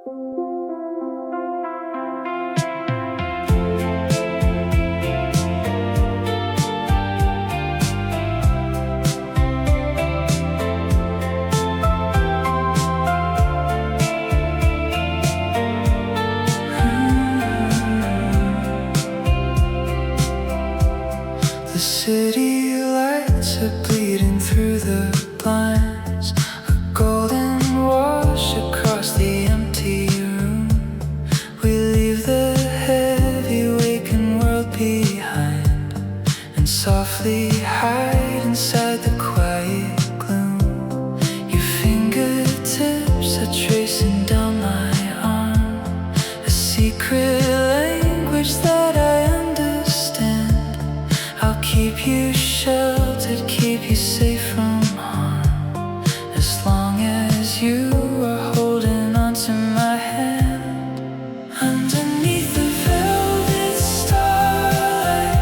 The city lights are bleeding through the blinds, a golden wash across the empty room. We leave the heavy waking world behind and softly hide inside the quiet gloom. Your fingertips are tracing down my arm, a secret language that I understand. I'll keep you sheltered, keep you safe from harm, as long as you are holding onto my hand. Underneath the velvet starlight,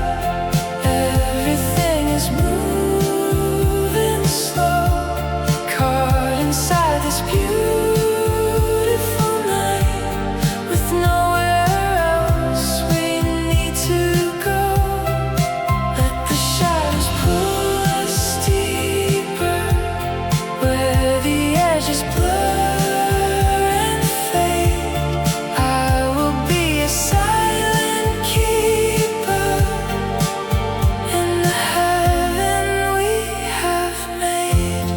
everything is moving slow, caught inside this beautiful night, with nowhere else we need to go. Just blur and fade. I will be a silent keeper in the heaven we have made.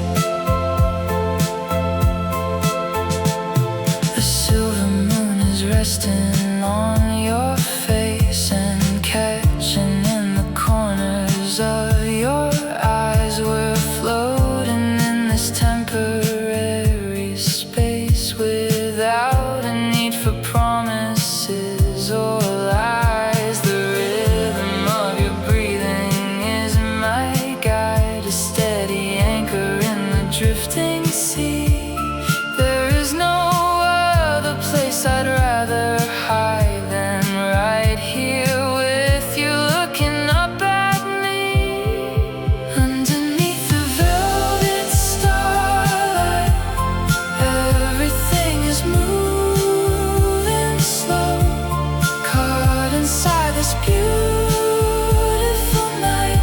The silver moon is resting on your face and catching in the corners of your eyes. We're floating in this temporary space without a need for promises or lies. The rhythm of your breathing is my guide, a steady anchor in the drifting sea. There is no other place I'd rather hide than right here with you, looking up at me. Underneath the velvet starlight, everything is moving slow, caught inside this beautiful night,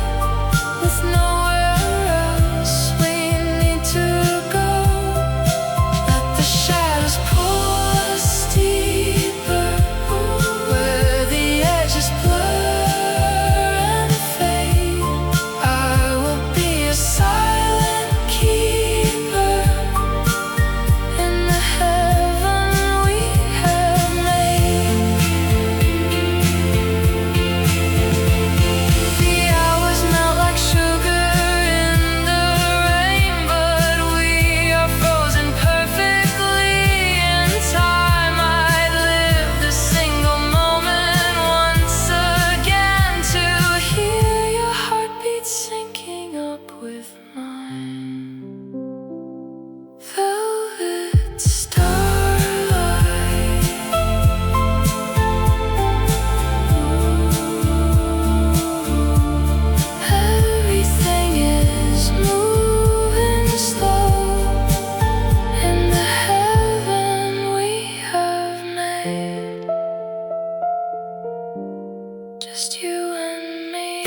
with nowhere else we need to go. Let the shadows pull us deeper, where the edges blur and fade. I will be a silent keeper in the heaven we have made. The hours melt like sugar in the rain, but we are frozen perfectly in time. I'd live a single moment once again to hear your heartbeat syncing up with mine. Velvet starlight, everything is moving slow in the heaven we have made. Just you and me.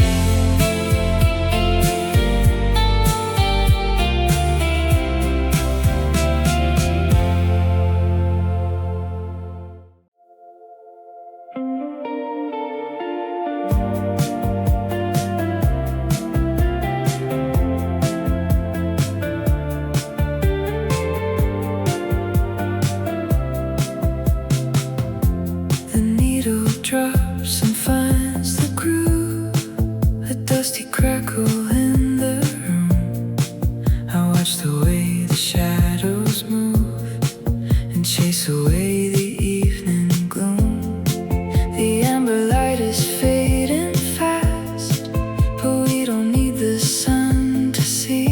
The needle drops and finds the groove, a dusty crackle in the room. I watch the way the shadows move and chase away the evening gloom. The amber light is fading fast, but we don't need the sun to see.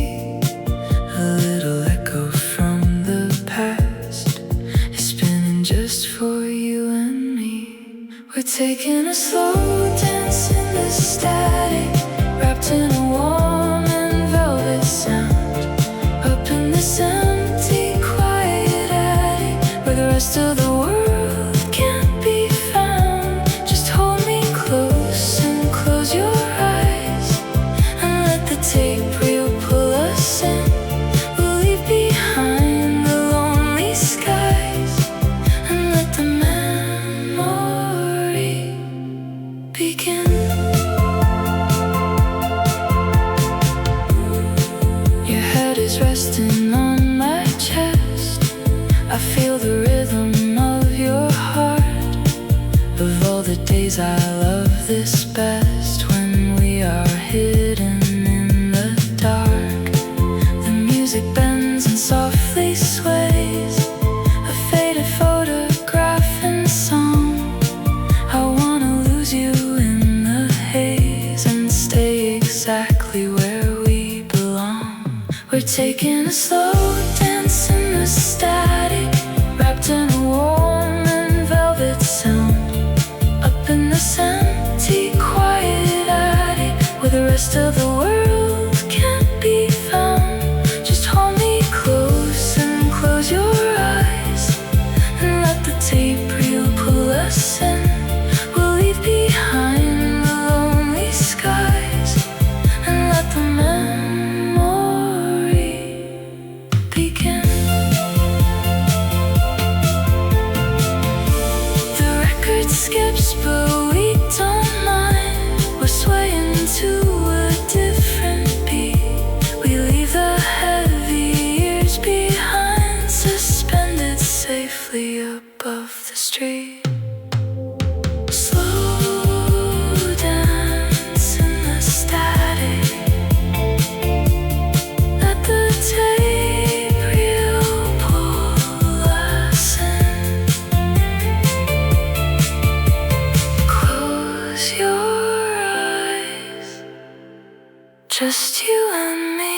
A little echo from the past is spinning just for you and me. We're taking a slow dance in the static, wrapped in a warm and velvet sound, up in this empty, quiet attic where the rest of the I feel the rhythm of your heart. Of all the days I love this best, when we are hidden in the dark. The music bends and softly sways, a faded photograph in song. I wanna lose you in the haze and stay exactly where we belong. We're taking a slow dance in the static, wrapped in a warm and velvet sound. Up in this empty, quiet attic, where the rest of the world can't be found. Just hold me close and close your eyes, and let the tape reel pull us in. We'll leave behind the lonely skies, and let the memory begin. The record skips, but we don't mind. We're swaying to a different beat. We leave the heavy years behind, suspended safely above the street. Slow dance in the static, let the tape reel pull us in. Close your eyes, just you and me.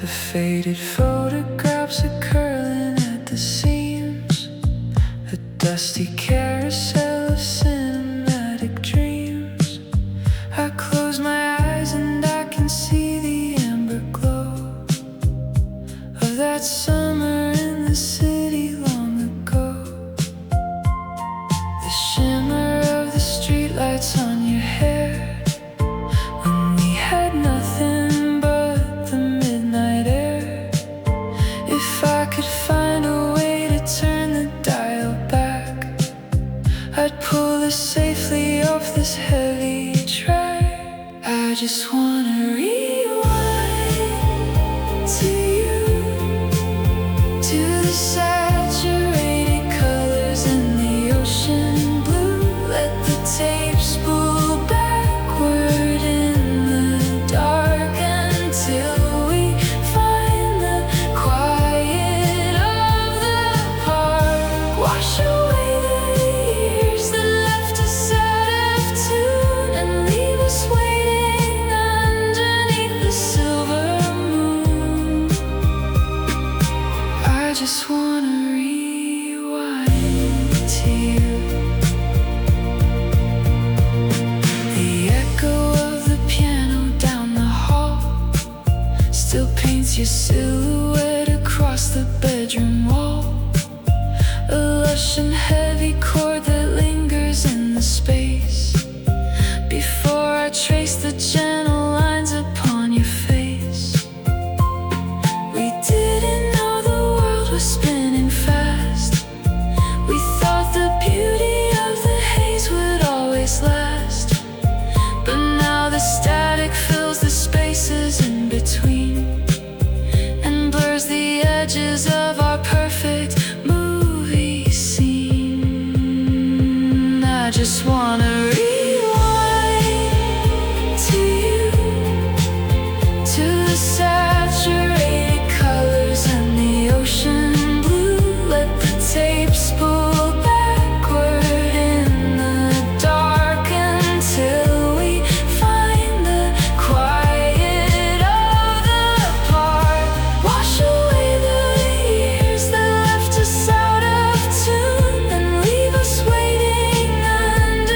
The faded photographs are curling at the seams, a dusty carousel of cinematic dreams. I close my eyes and I can see the amber glow of that summer in the city long ago. The shimmer of the streetlights on your hair, when we had nothing but the midnight air. If I could find a way to turn the dial back, I'd pull us safely off this heavy track. I just wanna rewind to you, to the saturated colors in the ocean blue. Let the tape spool backward in the dark until we find the quiet of the park. Wash away the years that left us out of tune, and leave us waiting underneath the silver moon. I just wanna rewind to you. The echo of the piano down the hall still paints your silhouette across the bedroom wall. A lush and heavy chord that lingers in the space before I trace the gentle lines upon your face. We didn't know the world was spinning fast. We thought the beauty of the haze would always last, but now the static fills the spaces in between and blurs the edges of our perfect movie scene. I just wanna rewind to you, to the saturated colors and the ocean blue. Let the tape spool backward in the dark until we find the quiet of the park. Wash away the years that left us out of tune, and leave us waiting under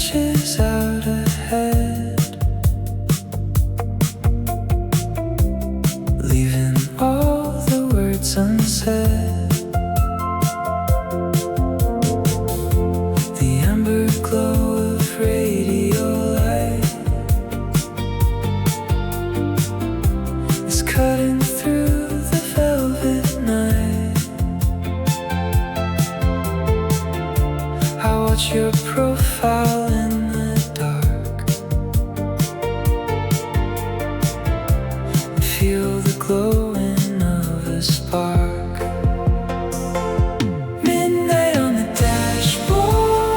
stretches out ahead, leaving all the words unsaid. The amber glow of radio light is cutting through the velvet night. I watch your profile in the dark, feel the glowing of a spark. Midnight on the dashboard,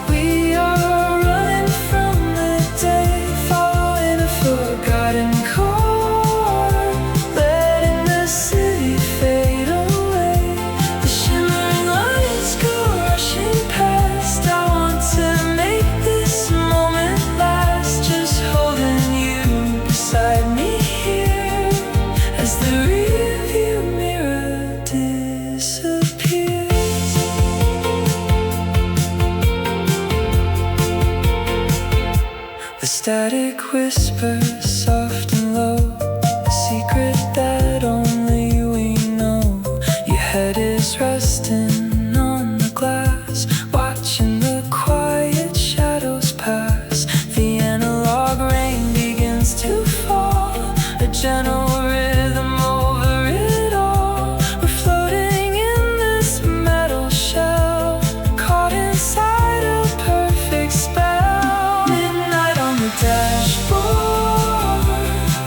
we are running from the day, following a forgotten chord, letting the city fade away. The shimmering lights go rushing past. I want to make this moment last, just holding you beside me here as the rearview mirror disappears. The static whispers soft and low, a secret that only we know. Your head is resting on the glass, watching the quiet shadows pass. The analog rain begins to fall, a gentle rhythm over it all. We're floating in this metal shell, caught inside a perfect spell. Midnight on the dashboard,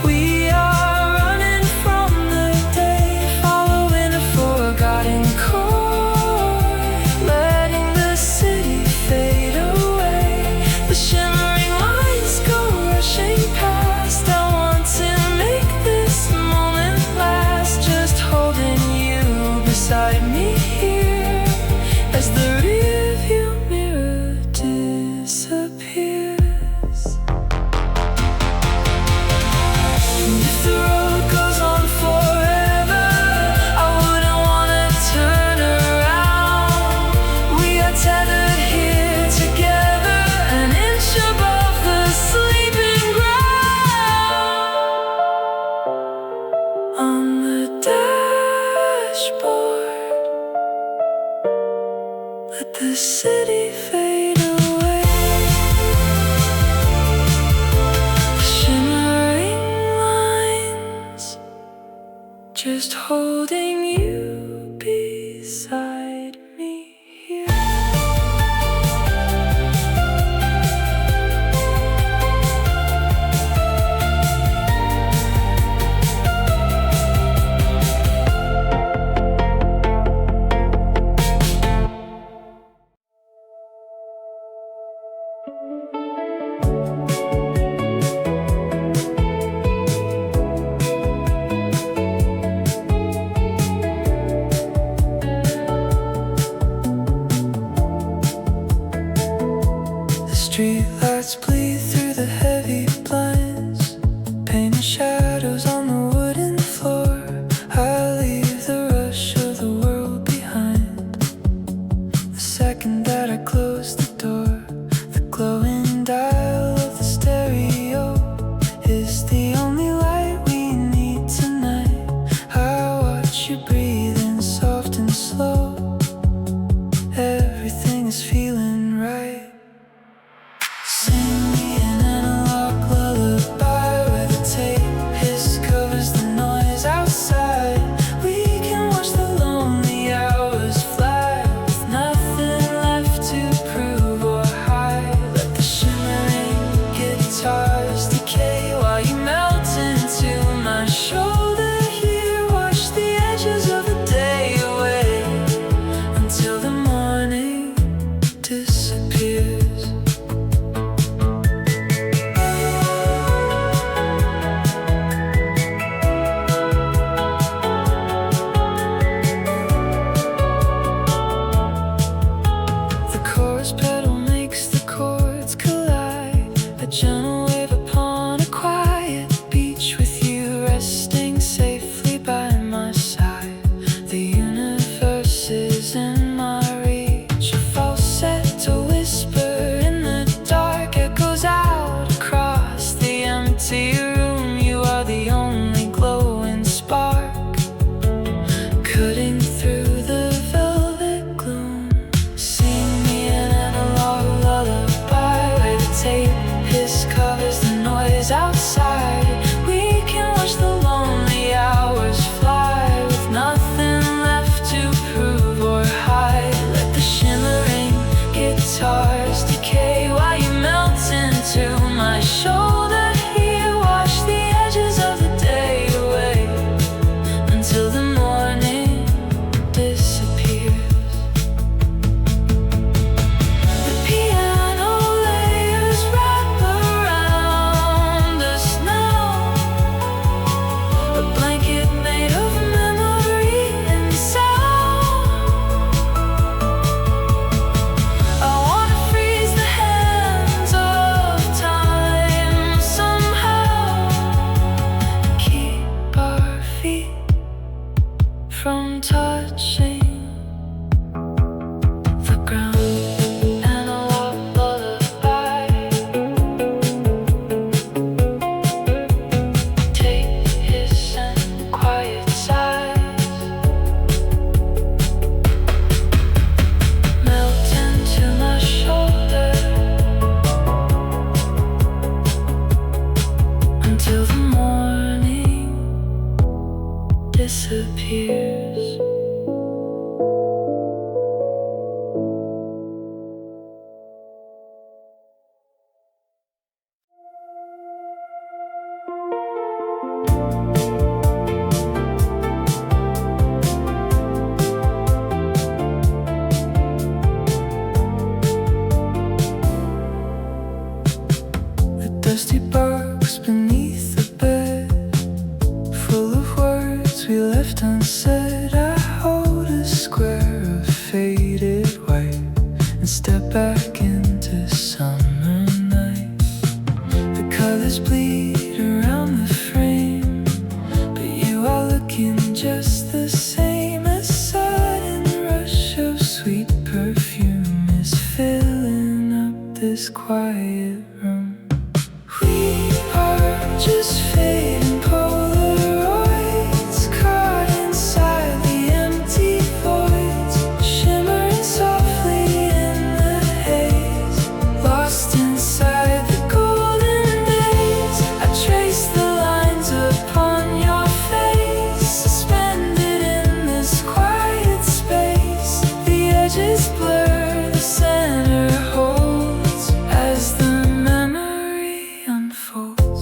we are running from the day, following a forgotten chord, letting the city fade away. The shimmering lights go rushing past. I want to make this moment last, just holding you beside me here as the rearview mirror disappears. If the road goes on forever, I wouldn't wanna turn around. We are tethered here together, an inch above the sleeping ground. On the dashboard, let the city fade away. Shimmering lines, just holding you beside me here. The streetlights bleed through the heavy blinds, painting shadows on the wooden floor. I leave the rush of the world behind. The second that I close the door, the glowing dial of the stereo is the only light we need tonight. I watch you breathing soft and slow, everything is feeling right. Sing scars decay while you melt into my shoulder. Here, wash the edges of the day away until the morning disappears. The piano layers wrap around us now, a blanket made of memory and sound. I wanna freeze the hands of time somehow, keep our feet from touching the ground. Analog lullaby, take his and quiet sighs, melt into my shoulder until the morning disappears. The dusty box beneath the bed, full of words we left unsaid. I hold a square of faded white and step back into summer night. The colors bleed around the frame, but you are looking just the same. A sudden rush of sweet perfume is filling up this quiet room. We are just fading Polaroids, caught inside the empty voids, shimmering softly in the haze, lost inside the golden days. I trace the lines upon your face, suspended in this quiet space. The edges blur, the center holds as the memory unfolds.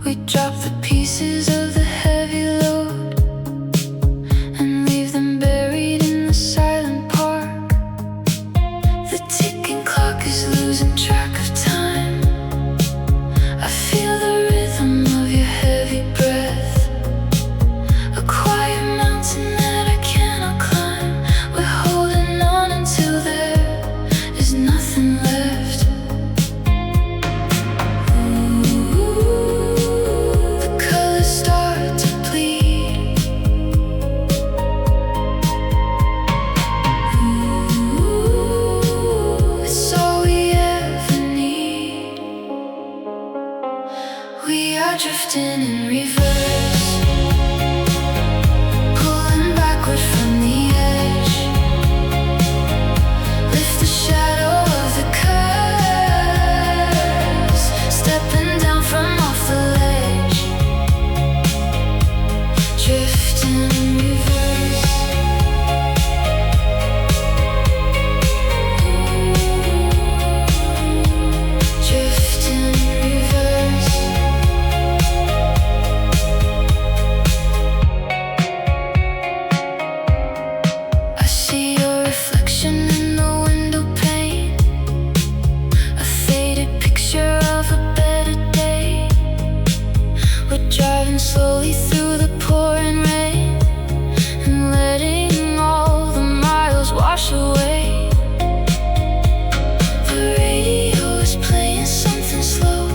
We drop the pieces of the heavy load and leave them buried in the silent park. The ticking clock is losing track of time. I feel the rhythm of your heavy breath, a quiet mountain that I cannot climb. We're holding on until there is nothing left. The colors start to bleed. It's all we ever need. We are drifting in reverse, pulling backward from the edge. Lift the shadow of the curves, stepping down from off the ledge. Drifting in reverse. Drifting in reverse. I see your reflection in the window pane, a faded picture of a better day. We're driving slowly through the pouring rain and letting all the miles wash away. The radio is playing something slow,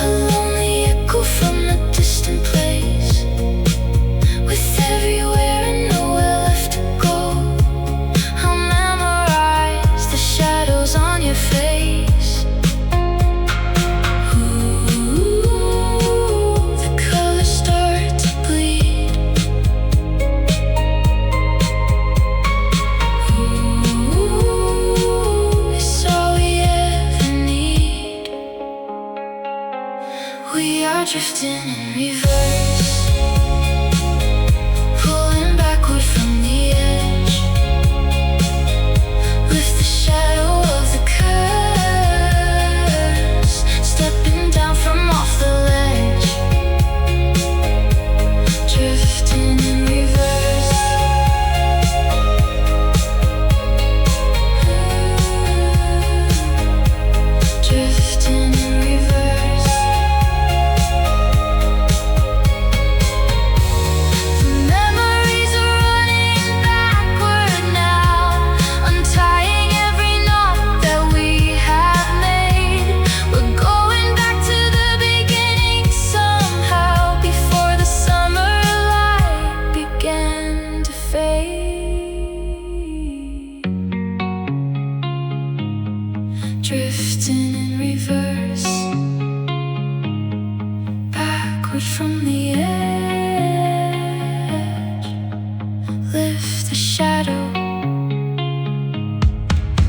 a lonely echo from a distant place. With everywhere and nowhere left to go, I'll memorize the shadows on your face. The colors start to bleed. It's all we ever need. We are drifting in reverse, pulling backward from the edge. Lift the shadow of the curves, stepping down from off the ledge. Drifting in reverse. Drifting in reverse. The memories are running backward now, untying every knot that we have made. We're going back to the beginning somehow, before the summer light began to fade. Drifting in reverse, backward from the edge. Lift the shadow.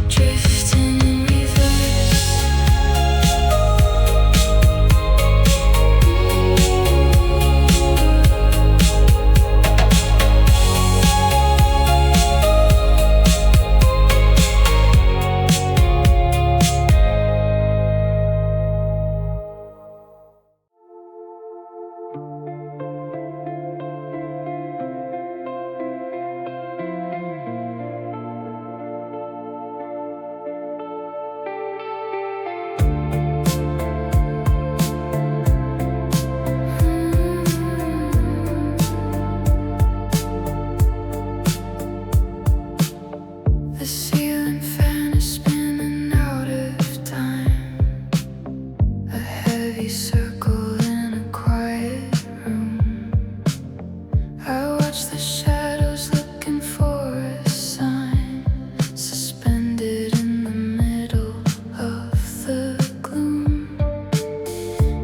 Drifting in reverse. The ceiling fan is spinning out of time, a heavy circle in a quiet room. I watch the shadows looking for a sign, suspended in the middle of the gloom.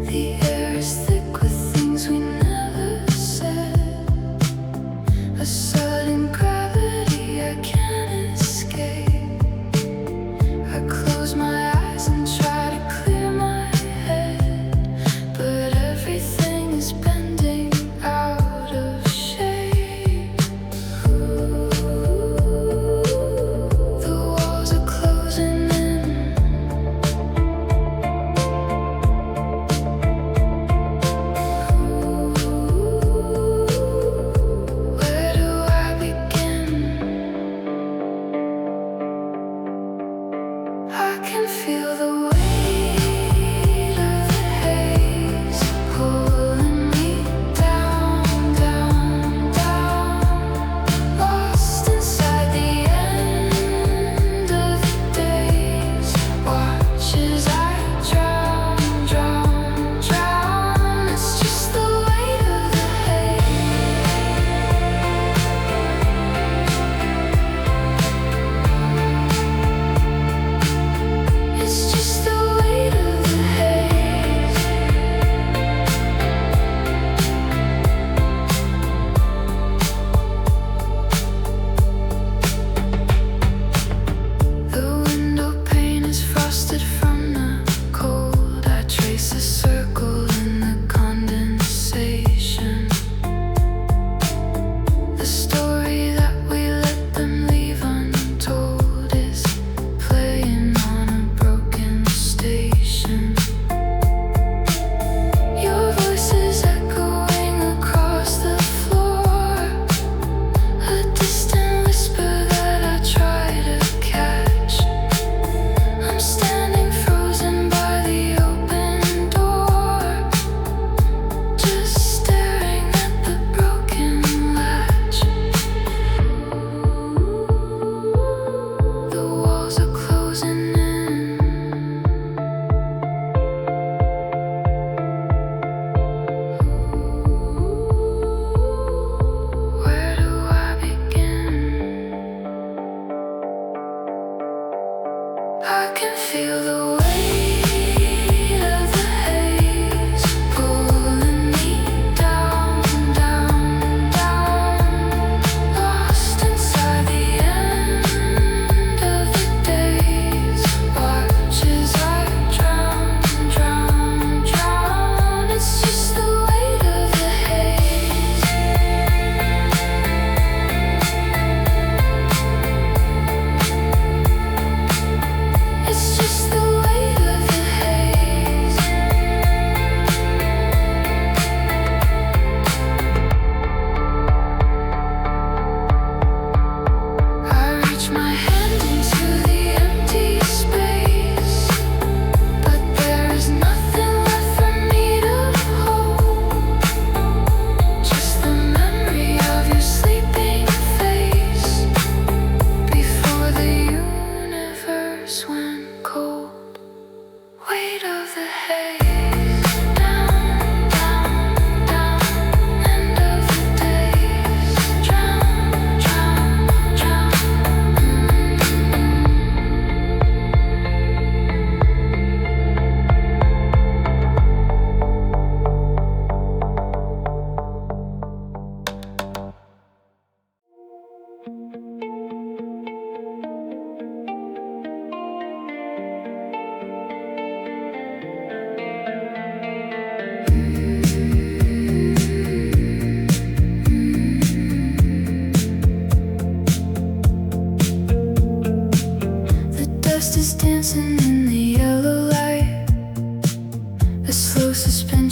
The air is thick with things we never said, a sudden gravity I can't escape. I close my eyes and try to clear my head,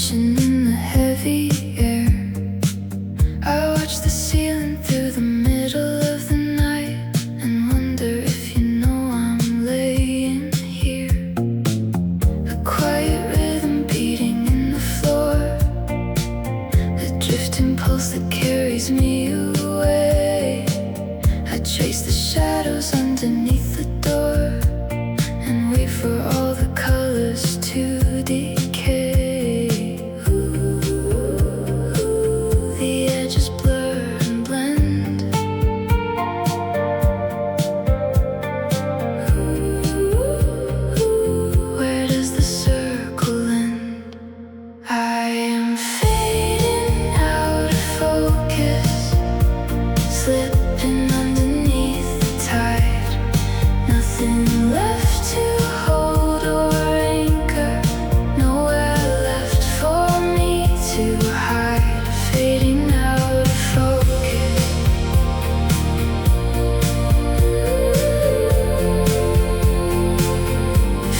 tension in the heavy air. I watch the ceiling through the middle of the night and wonder if you know I'm laying here. A quiet rhythm beating in the floor, a drifting pulse that carries me away. I trace the shadows underneath the door and wait for all the colors to decay. Ooh, the edges blur and blend. Ooh, where does the circle end? I am fading out of focus, slipping underneath the tide. Nothing left to hold or anchor, nowhere left for me to hide. Fading out of focus.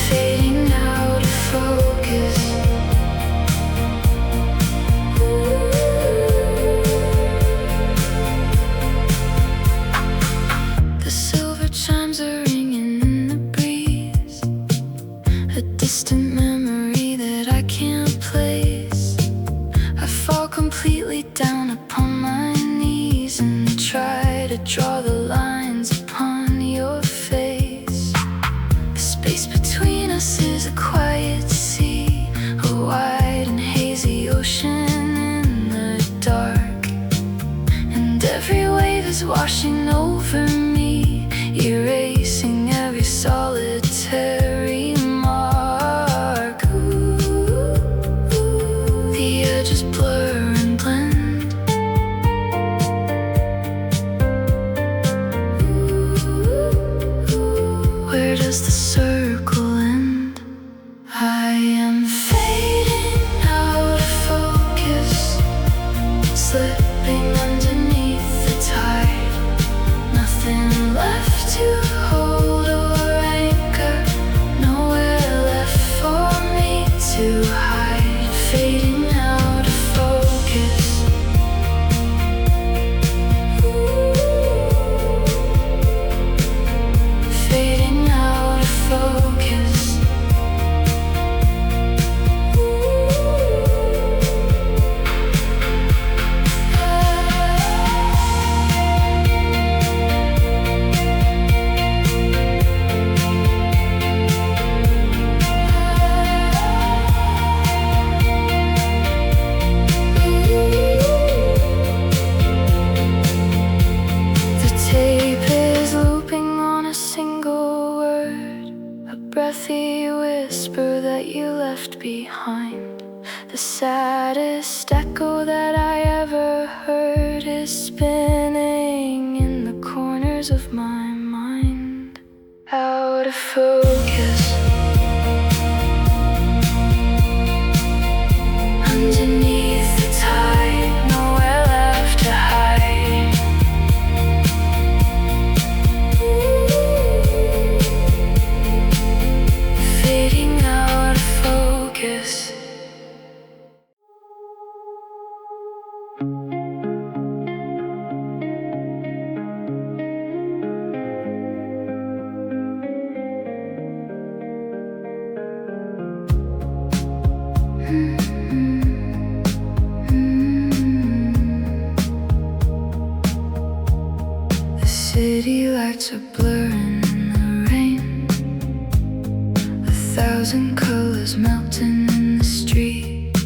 Fading out of focus. The silver chimes are ringing in the breeze, a distant memory that I can't place. I fall completely down upon my knees and try to draw the lines upon your face. The space between us is a quiet sea, a wide and hazy ocean in the dark. And every wave is washing over me, erasing every solitary mark. Ooh, the edges blur and blend. Ooh, where does the circle end? I am fading out of focus, slipping underneath the tide. Nothing left to hold or anchor, nowhere left for me to hide. Fading out of focus. Fading out of focus. The tape is looping on a single word, a breathy whisper that you left behind. The saddest echo that I ever heard is spinning in the corners of my mind. Out of focus. Underneath the tide, nowhere left to hide. Fading out of focus. The city lights are blurring in the rain, 1,000 colors melting in the street.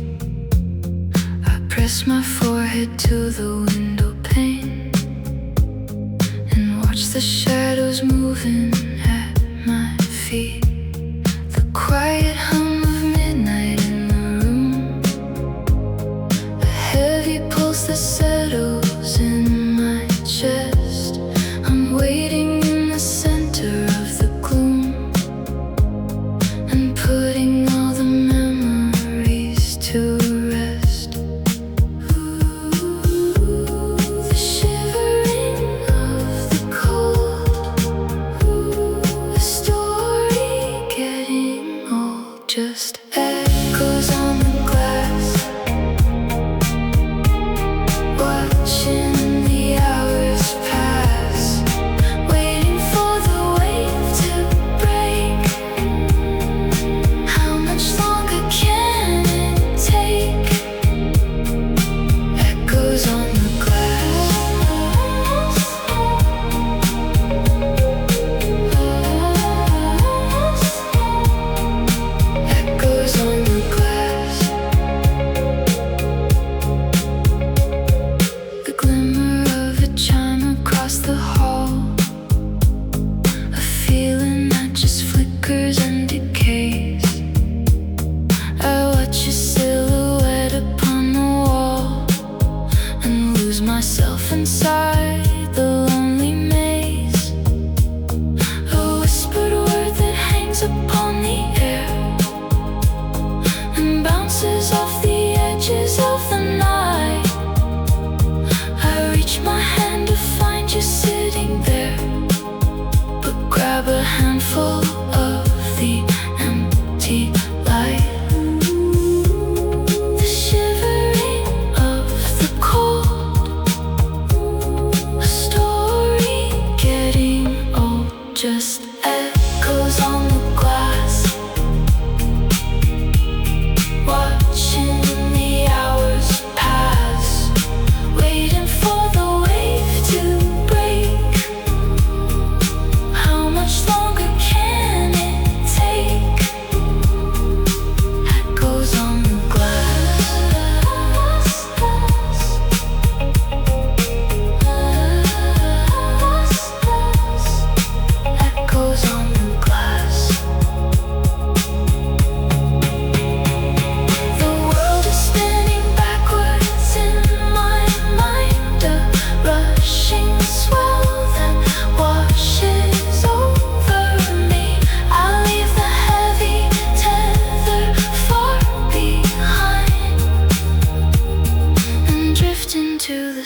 I press my forehead to the window pane and watch the shadows moving at my feet. The quiet hum of midnight in the room, a heavy pulse that settles in my chest. I'm waiting in the center of the gloom and putting all the memories to rest. Ooh, the shivering of the cold. Ooh,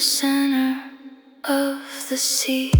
center of the sea.